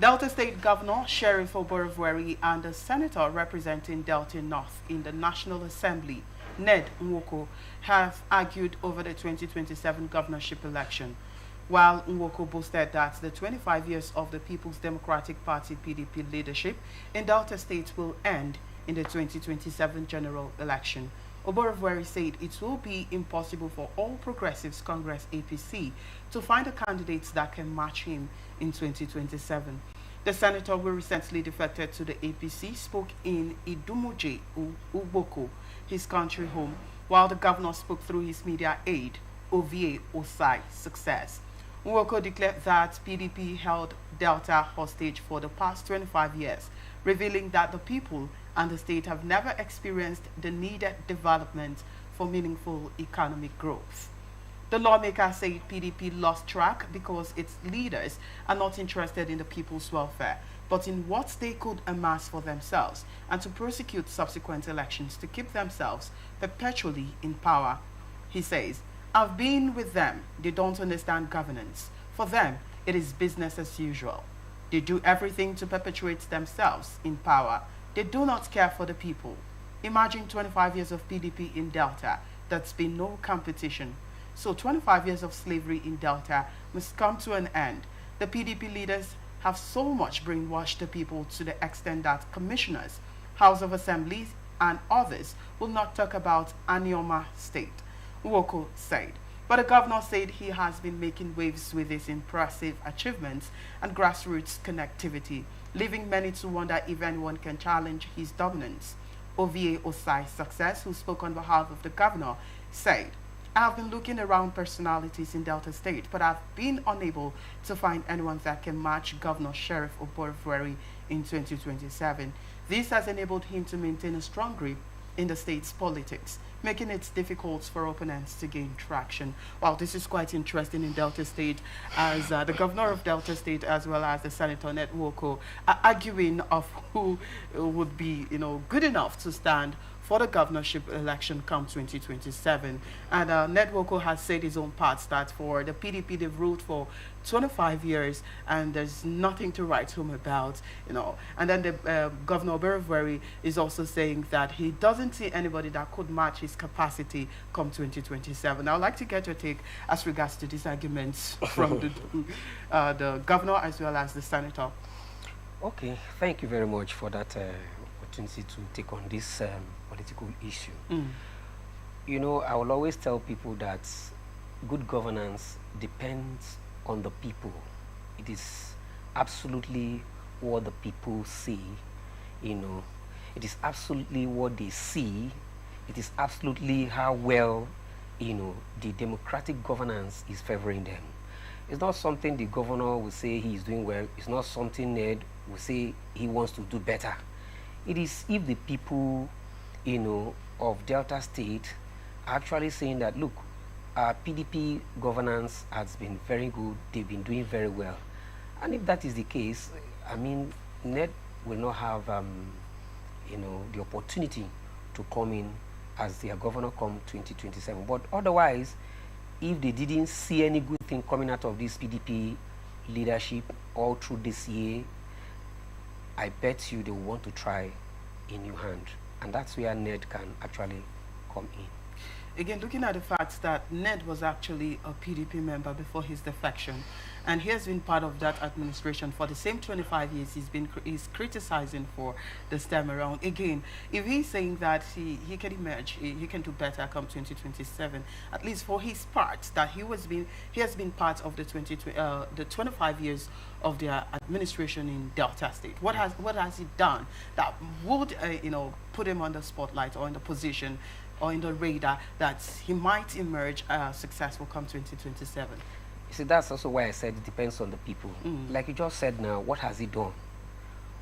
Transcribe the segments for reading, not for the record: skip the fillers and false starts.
Delta State Governor Sheriff Oborevwori and the senator representing Delta North in the National Assembly, Ned Nwoko, have argued over the 2027 governorship election. While Nwoko boasted that the 25 years of the People's Democratic Party (PDP) leadership in Delta State will end in the 2027 general election, Oborevwori said it will be impossible for All Progressives Congress (APC) to find a candidate that can match him in 2027. The senator, who recently defected to the APC, spoke in Idumuje, Uboko, his country home, while the governor spoke through his media aide, Ovie Osai Success. Nwoko declared that PDP held Delta hostage for the past 25 years, revealing that the people and the state have never experienced the needed development for meaningful economic growth. The lawmaker said PDP lost track because its leaders are not interested in the people's welfare, but in what they could amass for themselves, and to prosecute subsequent elections to keep themselves perpetually in power. He says, "I've been with them. They don't understand governance. For them, it is business as usual. They do everything to perpetuate themselves in power. They do not care for the people. Imagine 25 years of PDP in Delta. That's been no competition. So 25 years of slavery in Delta must come to an end. The PDP leaders have so much brainwashed the people to the extent that commissioners, House of Assemblies, and others will not talk about Anioma State," Nwoko said. But the governor said he has been making waves with his impressive achievements and grassroots connectivity, leaving many to wonder if anyone can challenge his dominance. Ovie Osai Success, who spoke on behalf of the governor, said, "I have been looking around personalities in Delta State, but I've been unable to find anyone that can match Governor Sheriff Oborevwori in 2027. This has enabled him to maintain a strong grip in the state's politics, making it difficult for opponents to gain traction." Well, this is quite interesting in Delta State, as the governor of Delta State, as well as the senator Ned Nwoko, are arguing of who would be, good enough to stand for the governorship election come 2027. And Ned Nwoko has said his own part that for the PDP, they've ruled for 25 years and there's nothing to write home about. And then the Governor Oborevwori is also saying that he doesn't see anybody that could match his capacity come 2027. I'd like to get your take as regards to these arguments from the governor as well as the senator. Okay, thank you very much for that opportunity to take on this political issue. I will always tell people that good governance depends on the people. It is absolutely what the people see. It is absolutely what they see. It is absolutely how well the democratic governance is favoring them. It's not something the governor will say he is doing well. It's not something Ned will say he wants to do better. It is if the people, of Delta State are actually saying that, look, our PDP governance has been very good, they've been doing very well. And if that is the case, Ned will not have, the opportunity to come in as their governor come 2027. But otherwise, if they didn't see any good thing coming out of this PDP leadership all through this year, I bet you they will want to try a new hand. And that's where Ned can actually come in. Again, looking at the fact that Ned was actually a PDP member before his defection, and he has been part of that administration for the same 25 years he's criticizing for this time around. Again, if he's saying that he can emerge, he can do better come 2027, at least for his part, that he has been part of the 25 years of their administration in Delta State. What has he done that would put him on the spotlight or in the position or in the radar that he might emerge successful come 2027? You see, that's also why I said it depends on the people. Like you just said now, what has he done?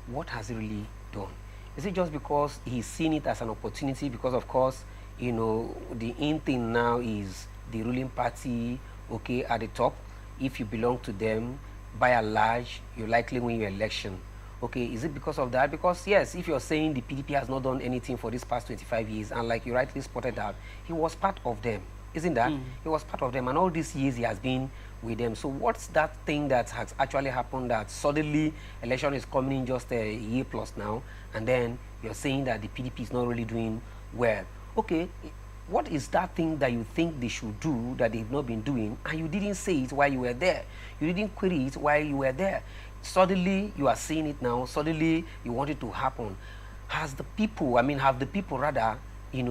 What has he really done? Is it just because he's seen it as an opportunity? Because, of course, the in thing now is the ruling party, okay, at the top. If you belong to them, by and large, you likely win your election. Okay, is it because of that? Because, yes, if you're saying the PDP has not done anything for this past 25 years, and like you rightly spotted out, he was part of them. isn't that? He was part of them, and all these years he has been with them. So what's that thing that has actually happened that suddenly election is coming in just a year plus now, and then you're saying that the PDP is not really doing well? Okay, what is that thing that you think they should do that they've not been doing, and you didn't say it while you were there? You didn't query it while you were there. Suddenly you are seeing it now. Suddenly you want it to happen. Have the people rather,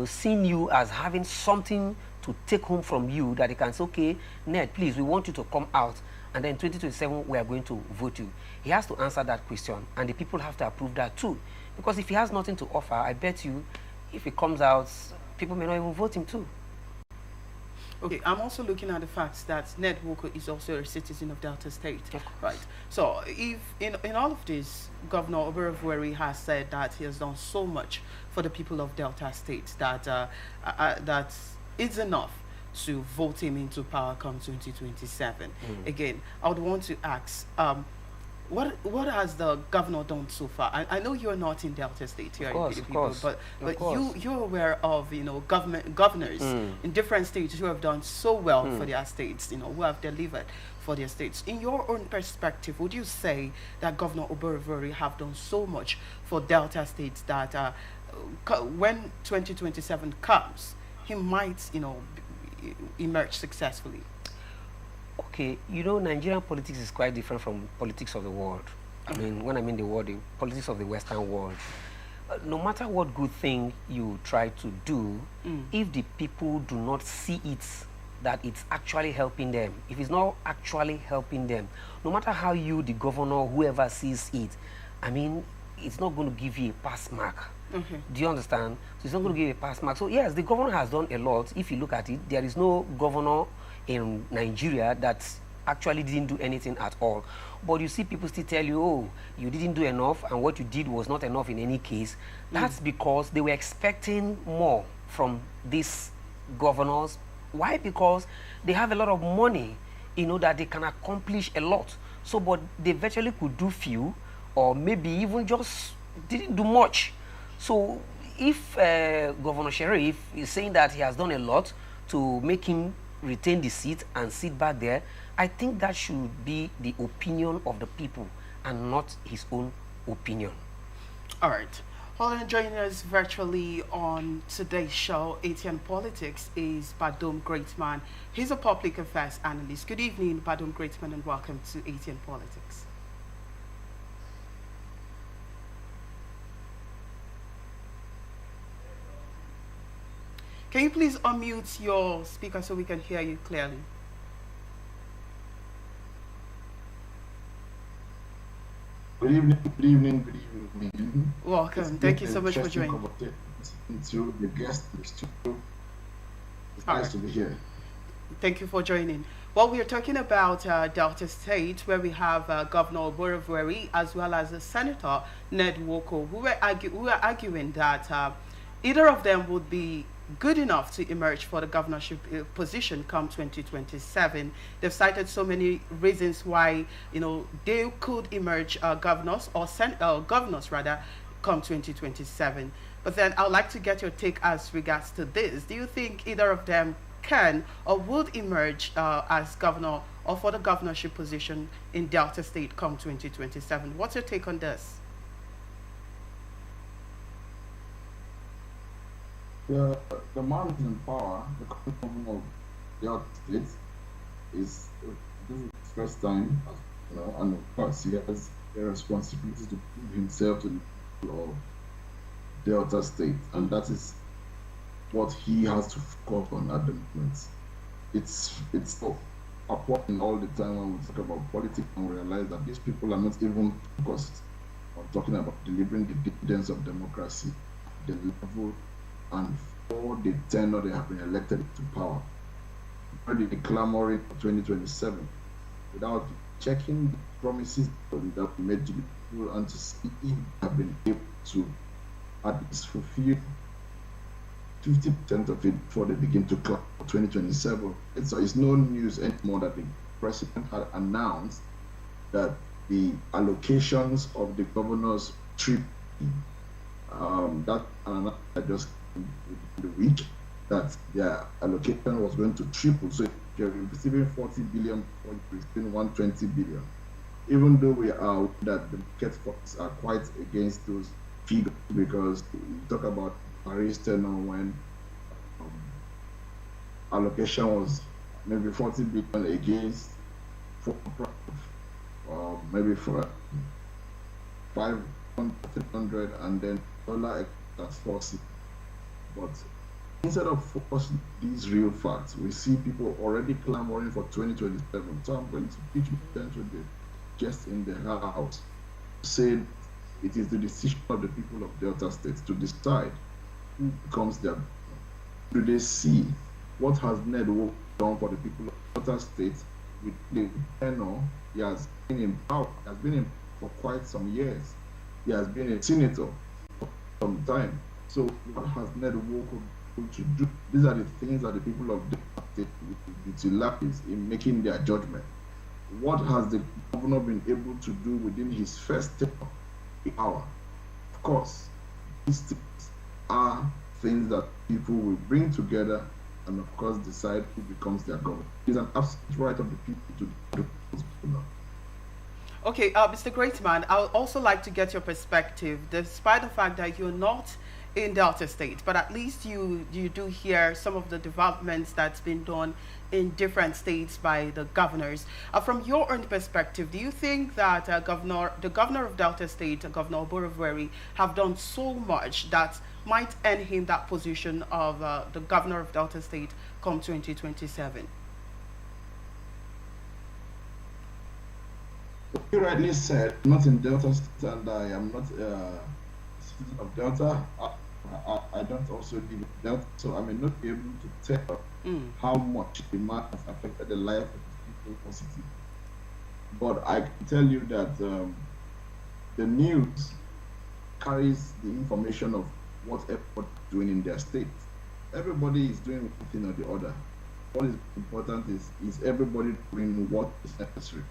seen you as having something to take home from you, that they can say, okay, Ned, please, we want you to come out, and then 2027 we are going to vote you? He has to answer that question, and the people have to approve that too. Because if he has nothing to offer, I bet you, if he comes out, people may not even vote him too. Okay, I'm also looking at the fact that Ned Nwoko is also a citizen of Delta State, right? So, if in all of this, Governor Oborevwori has said that he has done so much for the people of Delta State that that it's enough to vote him into power come 2027. Again, I would want to ask, what has the governor done so far? I know you're not in Delta State here, but you're aware of governors in different states who have done so well for their states, who have delivered for their states. In your own perspective, would you say that Governor Oborevwori have done so much for Delta states that when 2027 comes, he might emerge successfully? Okay, Nigerian politics is quite different from politics of the world. I mean, when I mean the world, the politics of the Western world. No matter what good thing you try to do, if the people do not see it, that it's actually helping them, if it's not actually helping them, no matter how you, the governor, whoever sees it, I mean, it's not going to give you a pass mark. Do you understand? So it's not going to give you a pass mark. So yes, the governor has done a lot. If you look at it, there is no governor in Nigeria that actually didn't do anything at all. But you see people still tell you, oh, you didn't do enough, and what you did was not enough in any case. That's because they were expecting more from these governors. Why? Because they have a lot of money, that they can accomplish a lot. So, but they virtually could do few, or maybe even just didn't do much. So if Governor Sheriff is saying that he has done a lot to make him retain the seat and sit back there, I think that should be the opinion of the people and not his own opinion. All right. Well, joining us virtually on today's show, ATN Politics, is Badom Greatman. He's a public affairs analyst. Good evening, Badom Greatman, and welcome to ATN Politics. Can you please unmute your speaker so we can hear you clearly? Good evening, good evening, good evening. Welcome. Thank you so much for joining. Into the guest in the studio. It's nice to be here. Thank you for joining. Well, we are talking about Delta State, where we have Governor Oborevwori as well as Senator Ned Nwoko, who are arguing that either of them would be good enough to emerge for the governorship position come 2027. They've cited so many reasons why they could emerge governors or governors rather come 2027. But then I'd like to get your take as regards to this. Do you think either of them can or would emerge as governor or for the governorship position in Delta State come 2027? What's your take on this? The man who's in power, the current governor of Delta State, this is his first time, and of course he has a responsibility to prove himself to the people of Delta State, and that is what he has to focus on at the moment. It's so appalling all the time when we talk about politics and realize that these people are not even focused on talking about delivering the dividends of democracy, the level and for the tenure they have been elected to power. Already clamoring for 2027 without checking the promises that we made to the people and to see if they have been able to at least fulfill 50% of it before they begin to clap for 2027. It's no news anymore that the president had announced that the allocations of the governor's trip that just the week that their allocation was going to triple. So if you're receiving 40 billion, or you're receiving 120 billion, even though we are aware that the market forces are quite against those figures, because you talk about Paris tenor when um, allocation was maybe 40 billion against for maybe for 500, and then dollar at 40. But instead of focusing these real facts, we see people already clamoring for 2027. So I'm going to pitch attention just in the house, saying it is the decision of the people of Delta State to decide who becomes their governor. Do they see what has Ned Nwoko done for the people of Delta State with the tenor he has been in power? He has been in for quite some years. He has been a senator for some time. So what has Ned Nwoko able to do? These are the things that the people of Delta State utilize in making their judgment. What has the governor been able to do within his first tenure in power? Of course, these things are things that people will bring together and, of course, decide who becomes their governor. It is an absolute right of the people to propose governor. Okay, Mr. Greatman, I would also like to get your perspective, despite the fact that you're not in Delta State, but at least you do hear some of the developments that's been done in different states by the governors. From your own perspective, do you think that the governor of Delta State, Governor Oborevwori, have done so much that might earn him that position of the governor of Delta State come 2027? You rightly said, not in Delta State, and I am not a citizen of Delta. I don't also live in Delta, so I may not be able to tell how much the man has affected the life of the people positively. But I can tell you that the news carries the information of what everybody is doing in their state. Everybody is doing one thing or the other. What is important is everybody doing what is necessary.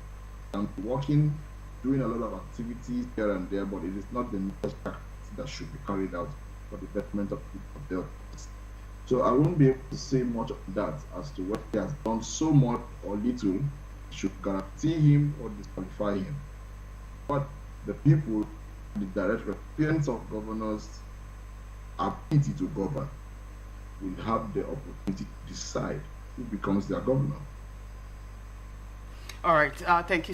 I'm working, doing a lot of activities here and there, but it is not the necessary practice that should be carried out for the betterment of people of their. So I won't be able to say much of that as to what he has done so much or little should guarantee him or disqualify him. But the people, the direct recipients of governors' ability to govern, will have the opportunity to decide who becomes their governor. All right, thank you.